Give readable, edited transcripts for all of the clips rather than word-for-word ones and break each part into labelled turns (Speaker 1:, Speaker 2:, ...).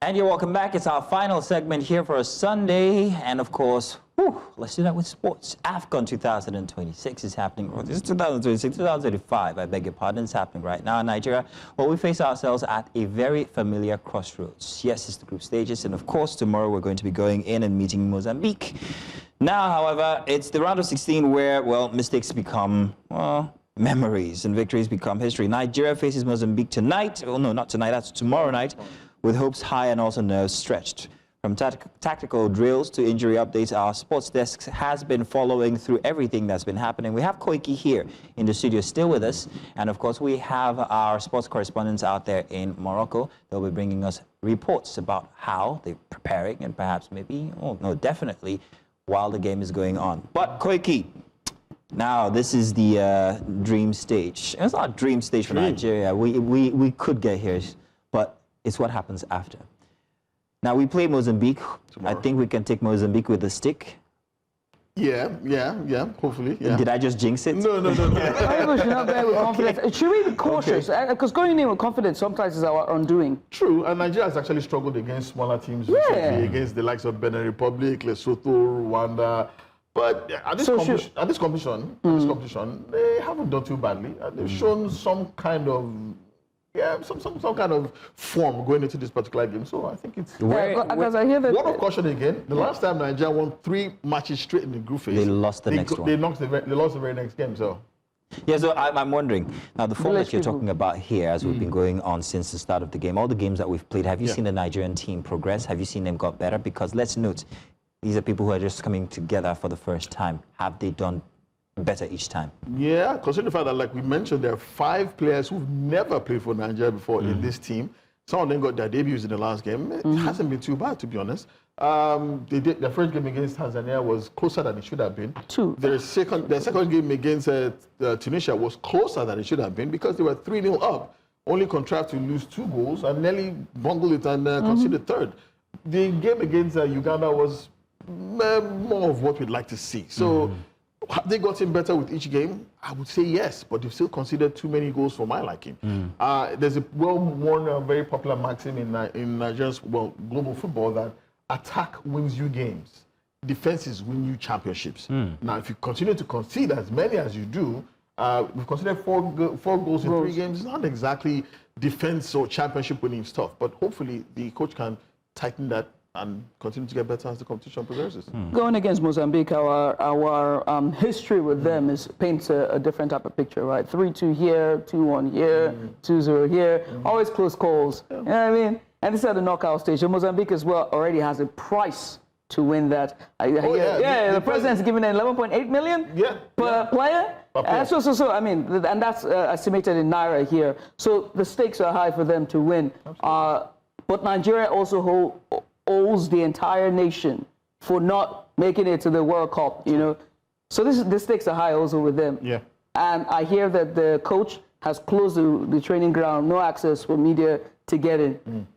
Speaker 1: And you're welcome back. It's our final segment here for a Sunday. And of course, let's do that with sports. AFCON 2026 is happening. This is 2026, 2035, I beg your pardon. It's happening right now in Nigeria. Well, we face ourselves at a very familiar crossroads. Yes, it's the group stages. And of course, tomorrow we're going to be going in and meeting Mozambique. Now, however, it's the round of 16 where, well, mistakes become, memories and victories become history. Nigeria faces Mozambique tonight. Oh, no, not tonight. That's tomorrow night, with hopes high and also nerves stretched. From tactical drills to injury updates, our sports desk has been following through everything that's been happening. We have Koiki here in the studio still with us. And of course, we have our sports correspondents out there in Morocco. They'll be bringing us reports about how they're preparing and perhaps maybe, definitely, while the game is going on. But Koiki, now this is the dream stage. It's not a dream stage for Nigeria. We could get here, but it's what happens after. Now, we play Mozambique. Tomorrow. I think we can take Mozambique with a stick.
Speaker 2: Yeah, hopefully. Yeah.
Speaker 1: Did I just jinx it?
Speaker 2: No.
Speaker 3: I think we should not go with confidence. Should we be cautious? Because going in with confidence sometimes is our undoing.
Speaker 2: True, and Nigeria has actually struggled against smaller teams recently, against the likes of Benin Republic, Lesotho, Rwanda. But at this competition, they haven't done too badly. They've shown some kind of some kind of form going into this particular game. So I think it's
Speaker 3: because I hear that.
Speaker 2: Word of caution again. The last time Nigeria won 3 matches straight in the group phase,
Speaker 1: they lost the next one.
Speaker 2: They lost the very next game. So.
Speaker 1: Yeah, so I'm wondering, now the form that you're talking about here, as we've been going on since the start of the game, all the games that we've played, have you seen the Nigerian team progress? Have you seen them got better? Because let's note, these are people who are just coming together for the first time. Have they done better each time? Yeah,
Speaker 2: considering the fact that, like we mentioned, there are 5 players who've never played for Nigeria before in this team. Some of them got their debuts in the last game. It hasn't been too bad, to be honest. Their first game against Tanzania was closer than it should have been. Their second game against Tunisia was closer than it should have been because they were 3-0 up, only contrived to lose 2 goals and nearly bungled it and conceded third. The game against Uganda was more of what we'd like to see. So. Have they gotten better with each game? I would say yes, but they've still considered too many goals for my liking. There's a well-worn, very popular maxim in Nigeria's global football that attack wins you games, defenses win you championships. Now, if you continue to concede as many as you do, we've considered 4 goals in 3 games. It's not exactly defense or championship winning stuff, but hopefully the coach can tighten that and continue to get better as the competition progresses.
Speaker 3: Going against Mozambique, our history with them paints a different type of picture, right? 3-2 here, 2-1 here, 2-0 here, always close calls. You know what I mean? And this is at the knockout stage. So Mozambique as well already has a price to win that. The president's giving them 11.8 million per player. So I mean, and that's estimated in Naira here. So the stakes are high for them to win. But Nigeria also owes the entire nation for not making it to the World Cup, you know. So the stakes are high also with them. Yeah. And I hear that the coach has closed the training ground, no access for media to get in.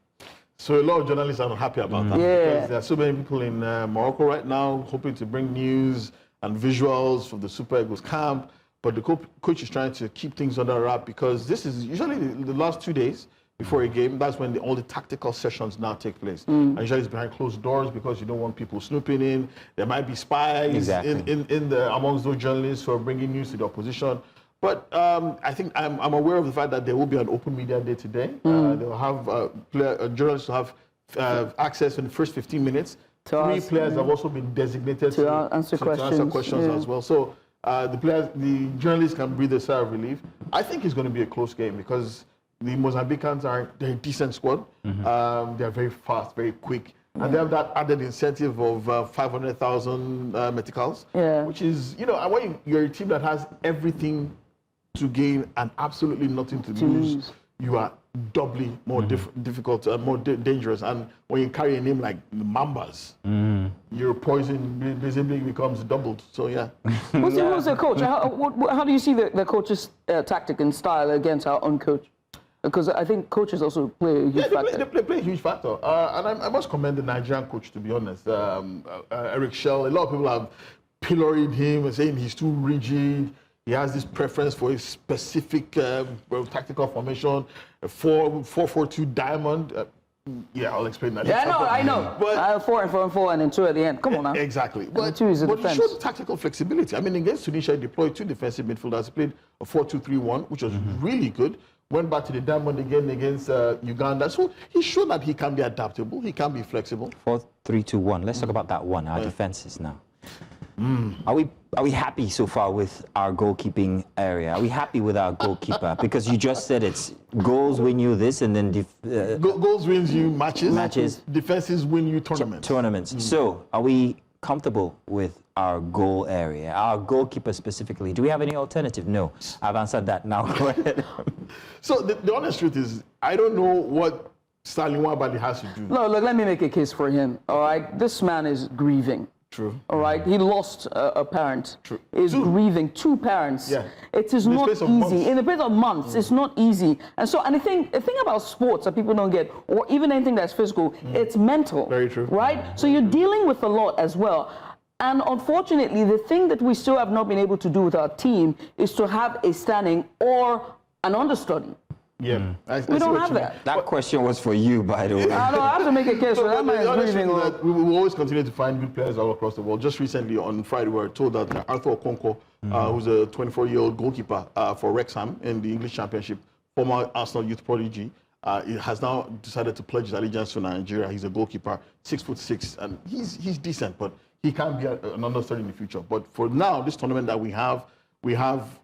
Speaker 2: So a lot of journalists are not happy about that because there are so many people in Morocco right now hoping to bring news and visuals from the Super Eagles camp. But the coach is trying to keep things under wrap because this is usually the last 2 days before a game. That's when all the tactical sessions now take place. And usually it's behind closed doors because you don't want people snooping in. There might be spies amongst those journalists who are bringing news to the opposition. But I think I'm aware of the fact that there will be an open media day today. They'll have journalists will have access in the first 15 minutes. 3 players have also been designated to answer questions as well. So the journalists can breathe a sigh of relief. I think it's going to be a close game because the Mozambicans they're a decent squad. They're very fast, very quick. And they have that added incentive of 500,000 meticals, which is, when you're a team that has everything to gain and absolutely nothing to lose, you are doubly more difficult, more dangerous. And when you carry a name like the Mambas, your poison basically becomes doubled. So,
Speaker 3: Who's the coach? How do you see the coach's tactic and style against our own coach? Because I think coaches also play a huge factor.
Speaker 2: They play a huge factor. And I must commend the Nigerian coach, to be honest. Eric Shell, a lot of people have pilloried him and saying he's too rigid. He has this preference for a specific tactical formation, a 4-4-2 diamond. Yeah, I'll explain that.
Speaker 3: Yeah, I know. But 4 and 4 and 4 and then 2 at the end. Come on now.
Speaker 2: Exactly. But
Speaker 3: 2 is a defense.
Speaker 2: He showed tactical flexibility. I mean, against Tunisia, he deployed 2 defensive midfielders. He played a 4-2-3-1, which was really good. Went back to the diamond again against Uganda. So he showed that he can be adaptable. He can be flexible.
Speaker 1: 4-3-2-1. Let's talk about that one. Our defenses now. Are we happy so far with our goalkeeping area? Are we happy with our goalkeeper? Because you just said it's goals win you this, and then
Speaker 2: goals wins you matches.
Speaker 1: Matches.
Speaker 2: Defenses win you tournaments.
Speaker 1: Tournaments. So are we comfortable with our goal area, our goalkeeper specifically? Do we have any alternative? No. I've answered that now. Go ahead.
Speaker 2: So the honest truth is, I don't know what Stanley Nwabali has to do.
Speaker 3: No, look, let me make a case for him. All right, this man is grieving.
Speaker 2: True.
Speaker 3: All right, he lost a parent.
Speaker 2: True.
Speaker 3: He's grieving 2 parents.
Speaker 2: Yeah.
Speaker 3: It is not easy. In the space of months, it's not easy. And so, and the thing about sports that people don't get, or even anything that's physical, it's mental.
Speaker 2: Very true.
Speaker 3: Right? So you're dealing with a lot as well. And unfortunately, the thing that we still have not been able to do with our team is to have a standing or an understudy.
Speaker 2: Yeah,
Speaker 3: we don't have that.
Speaker 1: That question was for you, by the way.
Speaker 3: I know, I have to make a case for that man is grieving.
Speaker 2: We will always continue to find good players all across the world. Just recently on Friday, we were told that Arthur Okonkwo, who's a 24-year-old goalkeeper for Wrexham in the English Championship, former Arsenal youth prodigy, he has now decided to pledge his allegiance to Nigeria. He's a goalkeeper, 6'6", and he's decent, but he can be an understudy in the future. But for now, this tournament that we have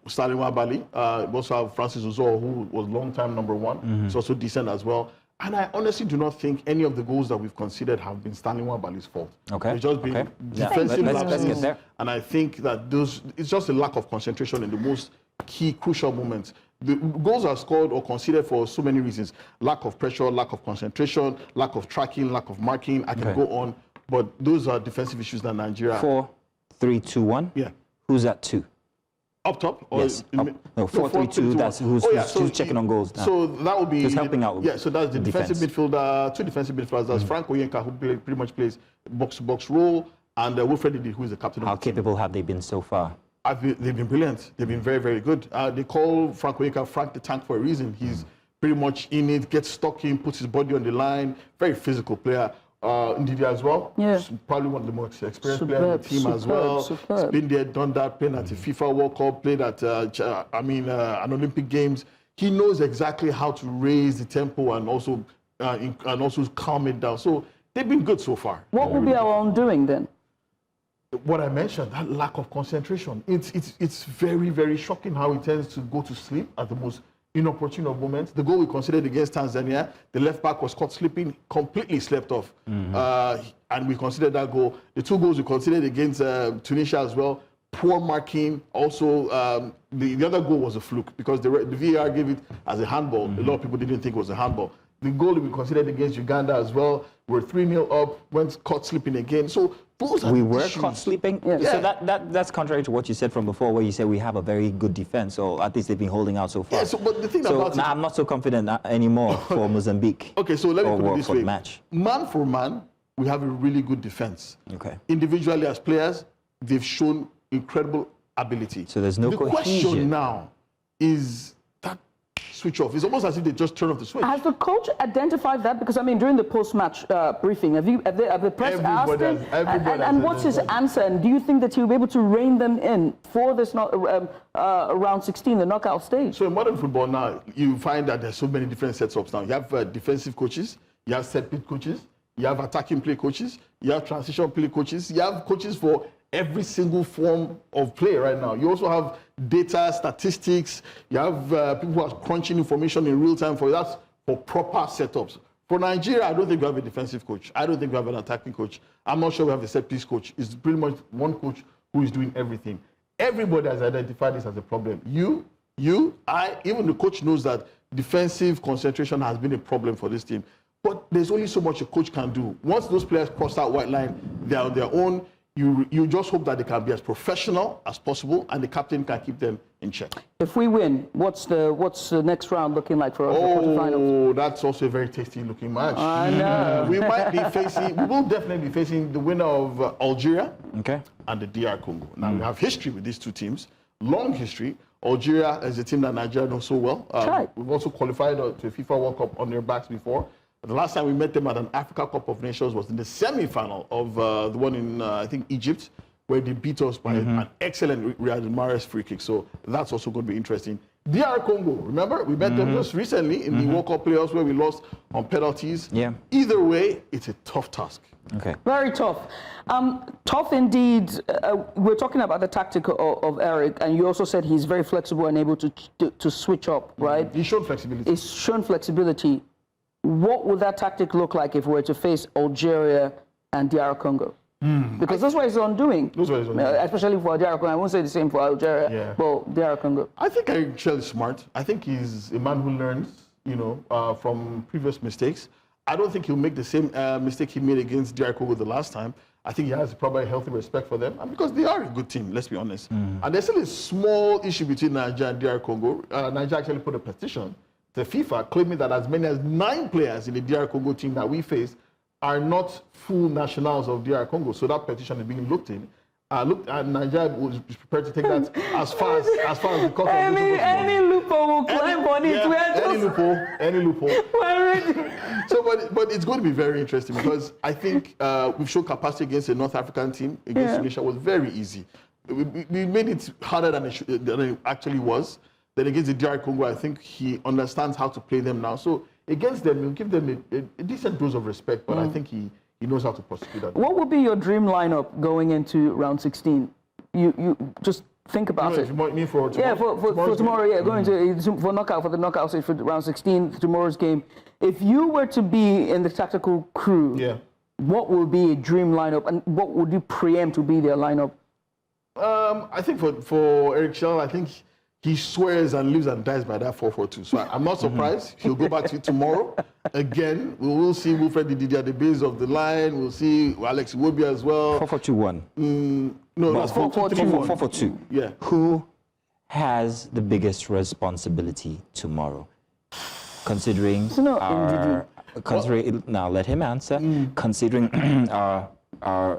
Speaker 2: Stanley Nwabali. We also have Francis Uzoho, who was long-time number 1. He's also decent as well. And I honestly do not think any of the goals that we've considered have been Stanley Nwabali's fault.
Speaker 1: Okay.
Speaker 2: It's just been defensive
Speaker 1: let's get there.
Speaker 2: And I think that it's just a lack of concentration in the most key, crucial moments. The goals are scored or considered for so many reasons. Lack of pressure, lack of concentration, lack of tracking, lack of marking. I can go on. But those are defensive issues that Nigeria...
Speaker 1: 4-3-2-1?
Speaker 2: Yeah.
Speaker 1: Who's at 2?
Speaker 2: Up top? Or
Speaker 1: yes. No, 4-3-2. That's who's checking on goals now.
Speaker 2: So that would be
Speaker 1: just helping out.
Speaker 2: Yeah. So that's the defensive midfielder, 2 defensive midfielders. That's Frank Oyenka, who pretty much plays box-to-box role, and Wilfred Ndidi, who is the captain.
Speaker 1: How capable have they been so far?
Speaker 2: They've been brilliant. They've been very, very good. They call Frank Oyenka Frank the Tank for a reason. He's pretty much in it, gets stuck in, puts his body on the line. Very physical player. Ndidi as well. Yeah. Probably one of the most experienced players in the team as well. He's been there, done that, playing at the FIFA World Cup, played at an Olympic Games. He knows exactly how to raise the tempo and also calm it down. So they've been good so far.
Speaker 3: What will be our undoing then?
Speaker 2: What I mentioned, that lack of concentration. It's very, very shocking how he tends to go to sleep at the most inopportune of moments. The goal we considered against Tanzania, the left back was caught sleeping, completely slept off. And we considered that goal. The 2 goals we considered against Tunisia as well, poor marking. Also, the other goal was a fluke because the VAR gave it as a handball. A lot of people didn't think it was a handball. The goal we considered against Uganda as well, we're 3-0 up, went caught sleeping again. So those are
Speaker 1: we were caught sleeping. Yeah. So that's contrary to what you said from before, where you said we have a very good defense, or at least they've been holding out so far.
Speaker 2: Yeah. So, but the thing about
Speaker 1: now I'm not so confident anymore for Mozambique.
Speaker 2: Okay. So let me put it this way:
Speaker 1: match.
Speaker 2: Man for man, we have a really good defense.
Speaker 1: Okay.
Speaker 2: Individually as players, they've shown incredible ability.
Speaker 1: So there's no cohesion.
Speaker 2: The question now is that switch off. It's almost as if they just turn off the switch.
Speaker 3: Has the coach identified that? Because I mean, during the post-match briefing, have the press asked him? And what's his answer? And do you think that he'll be able to rein them in for this round 16, the knockout stage?
Speaker 2: So in modern football now, you find that there's so many different setups now. You have defensive coaches, you have set-piece coaches, you have attacking play coaches, you have transition play coaches, you have coaches for every single form of play right now. You also have data, statistics. You have people who are crunching information in real time for that, for proper setups. For Nigeria, I don't think we have a defensive coach. I don't think we have an attacking coach. I'm not sure we have a set-piece coach. It's pretty much one coach who is doing everything. Everybody has identified this as a problem. I, even the coach knows that defensive concentration has been a problem for this team. But there's only so much a coach can do. Once those players cross that white line, they're on their own. You just hope that they can be as professional as possible, and the captain can keep them in check.
Speaker 3: If we win, what's the next round looking like for us?
Speaker 2: Oh, that's also a very tasty looking match.
Speaker 3: I know.
Speaker 2: We will definitely be facing the winner of Algeria and the DR Congo. Now we have history with these 2 teams, long history. Algeria is a team that Nigeria knows so well. We've also qualified to a FIFA World Cup on their backs before. The last time we met them at an Africa Cup of Nations was in the semi-final of the one in, I think, Egypt, where they beat us by an excellent Riyad Mahrez free kick. So that's also going to be interesting. DR Congo, remember? We met them just recently in the World Cup playoffs where we lost on penalties.
Speaker 1: Yeah.
Speaker 2: Either way, it's a tough task.
Speaker 1: Okay.
Speaker 3: Very tough. Tough indeed. We're talking about the tactic of Eric, and you also said he's very flexible and able to switch up, right?
Speaker 2: He's shown flexibility.
Speaker 3: He's shown flexibility. What would that tactic look like if we were to face Algeria and DR Congo? Because that's what he's on doing.
Speaker 2: That's what he's on doing.
Speaker 3: Especially for DR Congo. I won't say the same for Algeria, but DR Congo.
Speaker 2: I think Eric Shell is smart. I think he's a man who learns, from previous mistakes. I don't think he'll make the same mistake he made against DR Congo the last time. I think he has probably a healthy respect for them, and because they are a good team, let's be honest. And there's still a small issue between Nigeria and DR Congo. Nigeria actually put a petition to FIFA claiming that as many as 9 players in the DR Congo team that we face are not full nationals of DR Congo. So that petition is being looked in. And Nigeria was prepared to take that as far as the court of
Speaker 3: any loophole will climb on it.
Speaker 2: Any loophole. So, but it's going to be very interesting because I think we've shown capacity against a North African team. Against Tunisia was very easy. We made it harder than it actually was. Then against the DR Congo, I think he understands how to play them now. So against them, he'll give them a decent dose of respect, but I think he knows how to prosecute that.
Speaker 3: What would be your dream lineup going into round 16? You just think about it.
Speaker 2: You mean for tomorrow?
Speaker 3: Yeah, for tomorrow, going for knockout, for the knockout stage for round 16, tomorrow's game. If you were to be in the tactical crew, what would be a dream lineup, and what would you preempt to be their lineup?
Speaker 2: I think for Eric Shell, I think he swears and lives and dies by that 4-4-2. So I'm not surprised. He'll go back to it tomorrow. Again, we will see Wilfred Ndidi at the base of the line. We'll see Alex Iwobi as well.
Speaker 1: 4-4-2-1.
Speaker 2: No, that's 4-4-2.
Speaker 1: 4-4-2.
Speaker 2: Yeah.
Speaker 1: Who has the biggest responsibility tomorrow? Considering now let him answer. Considering our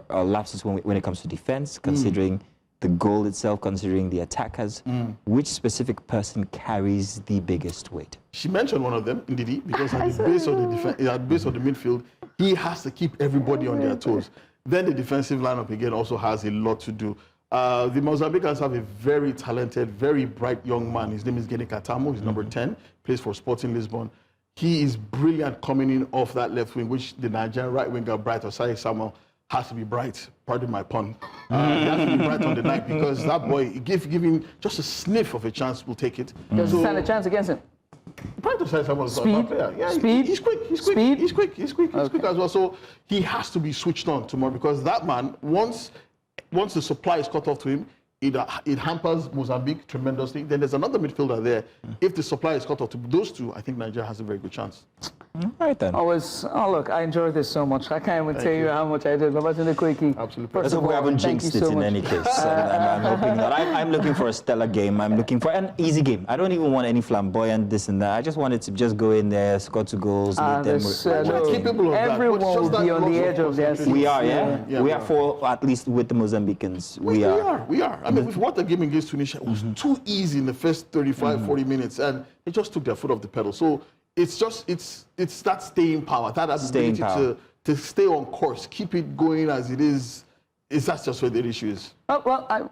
Speaker 1: lapses when it comes to defense, considering the goal itself, considering the attackers, which specific person carries the biggest weight?
Speaker 2: She mentioned one of them, Ndidi, because at the base of the base of the midfield, he has to keep everybody on their toes. Then the defensive lineup again also has a lot to do. The Mozambicans have a very talented, very bright young man. His name is Gene Katamo. He's number 10, plays for Sporting Lisbon. He is brilliant coming in off that left wing, which the Nigerian right winger, Bright Osai Samuel, has to be bright. Pardon my pun. He has to be bright on the night because that boy, give him just a sniff of a chance, we'll take it.
Speaker 3: Does he stand a chance against him?
Speaker 2: Bright Osai Samuel is not a bad player. Yeah,
Speaker 3: Speed?
Speaker 2: He's quick. He's quick as well. So he has to be switched on tomorrow because that man, once the supply is cut off to him, it hampers Mozambique tremendously. Then there's another midfielder there. If the supply is cut off to those two, I think Nigeria has a very good chance.
Speaker 1: All right then.
Speaker 3: Look, I enjoyed this so much. I can't even tell you how much I did. Absolutely.
Speaker 1: Let's hope we haven't jinxed it in any case. I'm hoping that. I'm looking for a stellar game. I'm looking for an easy game. I don't even want any flamboyant this and that. I just want it to just go in there, score 2 goals, lead them.
Speaker 3: Everyone will be on the edge of their seats.
Speaker 1: We are, we are for at least with the Mozambicans. We are.
Speaker 2: I mean, what the game against Tunisia it was too easy in the first 35, 40 minutes, and they just took their foot off the pedal. So it's that staying power, that ability to stay on course, keep it going as it is. That's just where the issue is.
Speaker 3: I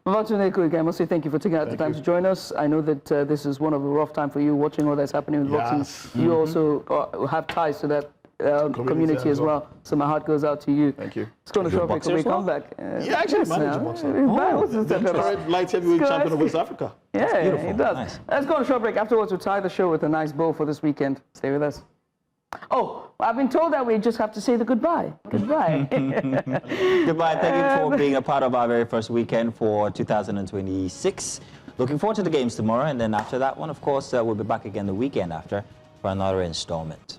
Speaker 3: must say thank you for taking out the time to join us. I know that this is one of the rough time for you watching all that's happening with boxing. You also have ties to that community as well. So my heart goes out to you.
Speaker 2: Thank you.
Speaker 3: It's going to show up when we come back.
Speaker 2: Yeah, actually managed a boxer. Light heavyweight champion of West Africa.
Speaker 3: Yeah, he does. Nice. Let's go on a short break. Afterwards, we'll tie the show with a nice bow for this weekend. Stay with us. Oh, I've been told that we just have to say the goodbye. Goodbye.
Speaker 1: Goodbye. Thank you for being a part of our very first weekend for 2026. Looking forward to the games tomorrow. And then after that one, of course, we'll be back again the weekend after for another installment.